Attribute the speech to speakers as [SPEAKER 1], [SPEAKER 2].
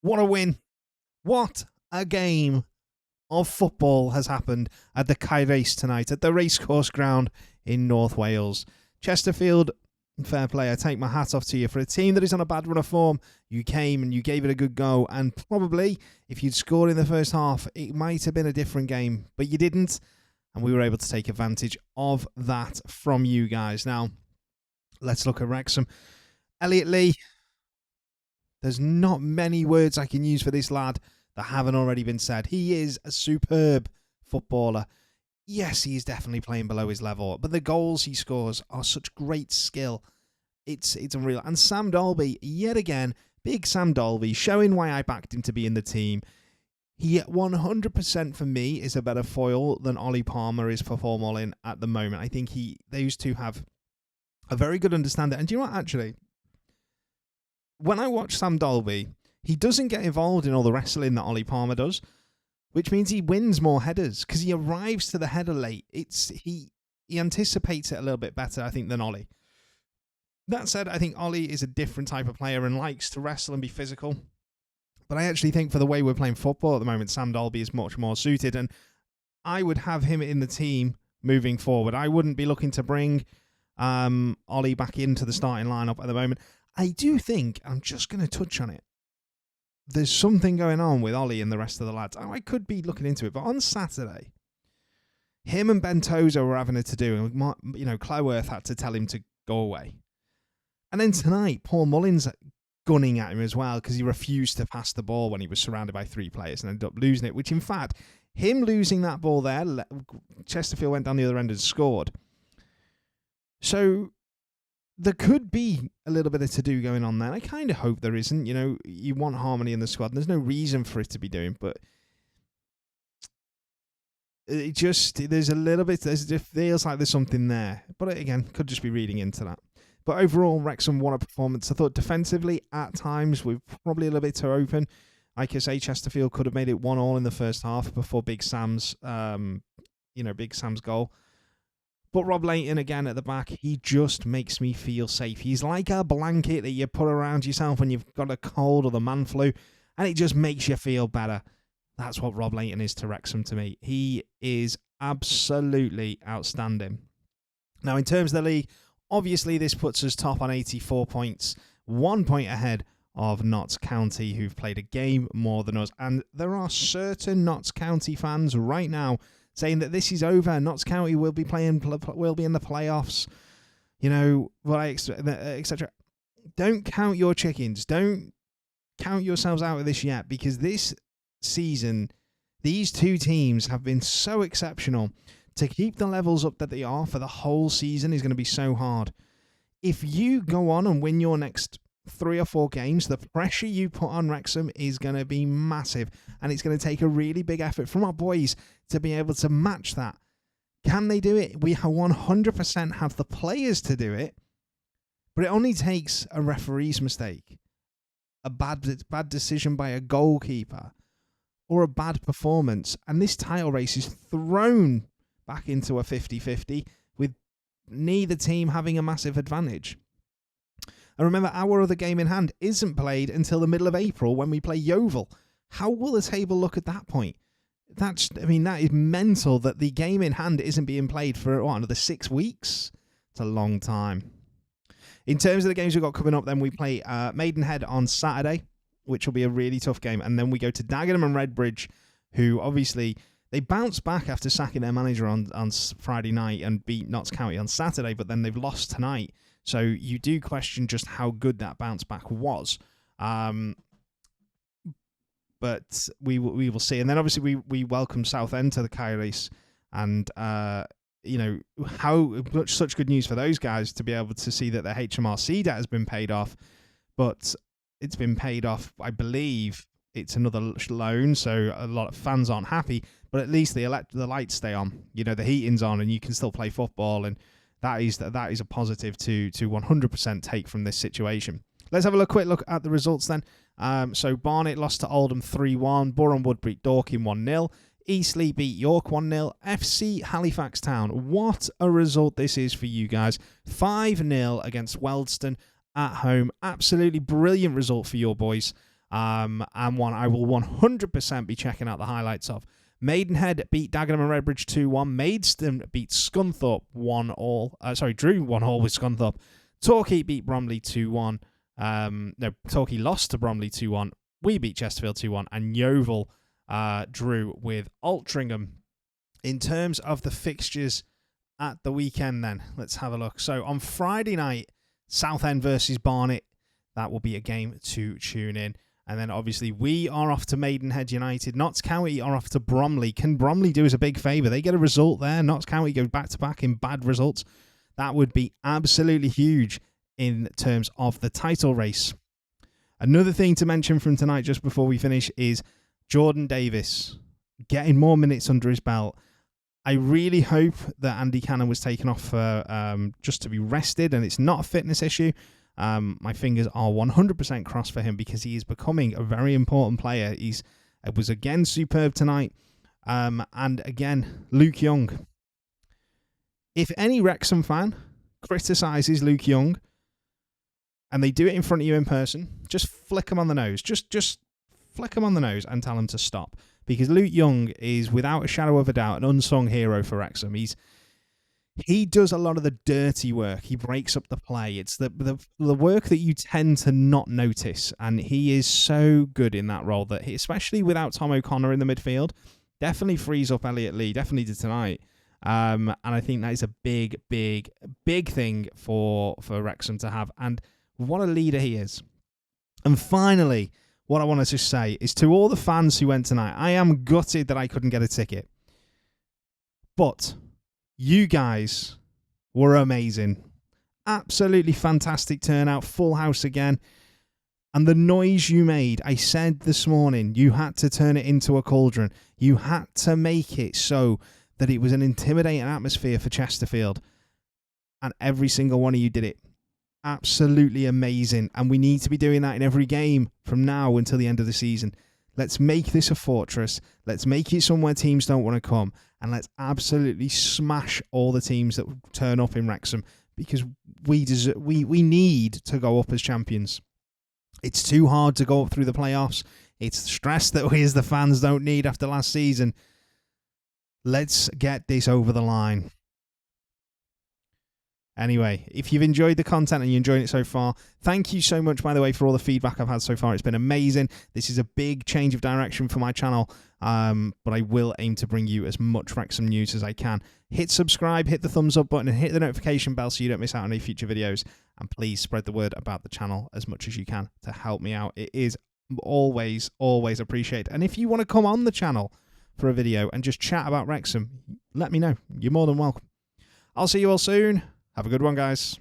[SPEAKER 1] What a win. What a game of football has happened at the Parkys tonight at the racecourse ground in North Wales. Chesterfield, fair play. I take my hat off to you. For a team that is on a bad run of form, you came and you gave it a good go. And probably, if you'd scored in the first half, it might have been a different game. But you didn't. And we were able to take advantage of that from you guys. Now, let's look at Wrexham. Elliot Lee. There's not many words I can use for this lad that haven't already been said. He is a superb footballer. Yes, he is definitely playing below his level, but the goals he scores are such great skill. It's unreal. And Sam Dolby, yet again, big Sam Dolby, showing why I backed him to be in the team. He 100% for me is a better foil than Ollie Palmer is for Formolin at the moment. I think those two have a very good understanding. And do you know what, actually? When I watch Sam Dolby, he doesn't get involved in all the wrestling that Ollie Palmer does, which means he wins more headers because he arrives to the header late. He anticipates it a little bit better, I think, than Ollie. That said, I think Ollie is a different type of player and likes to wrestle and be physical. But I actually think for the way we're playing football at the moment, Sam Dolby is much more suited, and I would have him in the team moving forward. I wouldn't be looking to bring Ollie back into the starting lineup at the moment. I do think, I'm just going to touch on it, there's something going on with Ollie and the rest of the lads. I could be looking into it, but on Saturday, him and Ben Tozo were having a to-do, and Cloworth had to tell him to go away. And then tonight, Paul Mullins gunning at him as well because he refused to pass the ball when he was surrounded by three players and ended up losing it, which in fact, him losing that ball there, Chesterfield went down the other end and scored. So there could be a little bit of to-do going on there. I kind of hope there isn't. You want harmony in the squad. And there's no reason for it to be doing, but it feels like there's something there. But again, could just be reading into that. But overall, Wrexham won a performance. I thought defensively, at times, we're probably a little bit too open. Like I say, Chesterfield could have made it 1-1 in the first half before Big Sam's goal. But Rob Layton, again, at the back, he just makes me feel safe. He's like a blanket that you put around yourself when you've got a cold or the man flu, and it just makes you feel better. That's what Rob Layton is to Wrexham to me. He is absolutely outstanding. Now, in terms of the league, obviously this puts us top on 84 points, 1 point ahead of Notts County, who've played a game more than us. And there are certain Notts County fans right now saying that this is over. Notts County will be in the playoffs, etc. Don't count your chickens. Don't count yourselves out of this yet, because this season, these two teams have been so exceptional. To keep the levels up that they are for the whole season is going to be so hard. If you go on and win your next 3 or 4 games, the pressure you put on Wrexham is going to be massive, and it's going to take a really big effort from our boys to be able to match that. Can they do it? We 100% have the players to do it, but it only takes a referee's mistake, a bad decision by a goalkeeper, or a bad performance, and this title race is thrown back into a 50-50 with neither team having a massive advantage. And remember, our other game in hand isn't played until the middle of April when we play Yeovil. How will the table look at that point? That is mental that the game in hand isn't being played for another 6 weeks. It's a long time. In terms of the games we've got coming up, then we play Maidenhead on Saturday, which will be a really tough game. And then we go to Dagenham and Redbridge, who obviously they bounced back after sacking their manager on Friday night and beat Notts County on Saturday, but then they've lost tonight. So you do question just how good that bounce back was. But we will see. And then obviously we welcome Southend to the Kairos, and such good news for those guys to be able to see that their HMRC debt has been paid off, but it's been paid off, I believe. It's another loan, so a lot of fans aren't happy, but at least the lights stay on. The heating's on, and you can still play football, and that is a positive to 100% take from this situation. Let's have a quick look at the results then. So Barnet lost to Oldham 3-1, Boreham Wood beat Dorking 1-0, Eastleigh beat York 1-0, FC Halifax Town. What a result this is for you guys. 5-0 against Wealdstone at home. Absolutely brilliant result for your boys. and one I will 100% be checking out the highlights of. Maidenhead beat Dagenham and Redbridge 2-1. Maidstone beat Scunthorpe 1-all. Drew 1-all with Scunthorpe. Torquay beat Bromley 2-1. Torquay lost to Bromley 2-1. We beat Chesterfield 2-1. And Yeovil drew with Altrincham. In terms of the fixtures at the weekend then, let's have a look. So on Friday night, Southend versus Barnet. That will be a game to tune in. And then obviously we are off to Maidenhead United. Notts County are off to Bromley. Can Bromley do us a big favour? They get a result there. Notts County go back-to-back in bad results. That would be absolutely huge in terms of the title race. Another thing to mention from tonight just before we finish is Jordan Davis getting more minutes under his belt. I really hope that Andy Cannon was taken off just to be rested and it's not a fitness issue. My fingers are 100% crossed for him because he is becoming a very important player. It was again superb tonight. And again, Luke Young. If any Wrexham fan criticises Luke Young and they do it in front of you in person, just flick him on the nose. Just flick him on the nose and tell him to stop. Because Luke Young is, without a shadow of a doubt, an unsung hero for Wrexham. He does a lot of the dirty work. He breaks up the play. It's the work that you tend to not notice. And he is so good in that role that especially without Tom O'Connor in the midfield, definitely frees up Elliot Lee. Definitely did tonight. And I think that is a big, big, big thing for Wrexham to have. And what a leader he is. And finally, what I want to just say is to all the fans who went tonight, I am gutted that I couldn't get a ticket. But you guys were amazing. Absolutely fantastic turnout. Full house again. And the noise you made, I said this morning, you had to turn it into a cauldron. You had to make it so that it was an intimidating atmosphere for Chesterfield. And every single one of you did it. Absolutely amazing. And we need to be doing that in every game from now until the end of the season. Let's make this a fortress. Let's make it somewhere teams don't want to come. And let's absolutely smash all the teams that turn up in Wrexham because we need to go up as champions. It's too hard to go up through the playoffs. It's stress that we as the fans don't need after last season. Let's get this over the line. Anyway, if you've enjoyed the content and you're enjoying it so far, thank you so much, by the way, for all the feedback I've had so far. It's been amazing. This is a big change of direction for my channel, but I will aim to bring you as much Wrexham news as I can. Hit subscribe, hit the thumbs up button, and hit the notification bell so you don't miss out on any future videos. And please spread the word about the channel as much as you can to help me out. It is always, always appreciated. And if you want to come on the channel for a video and just chat about Wrexham, let me know. You're more than welcome. I'll see you all soon. Have a good one, guys.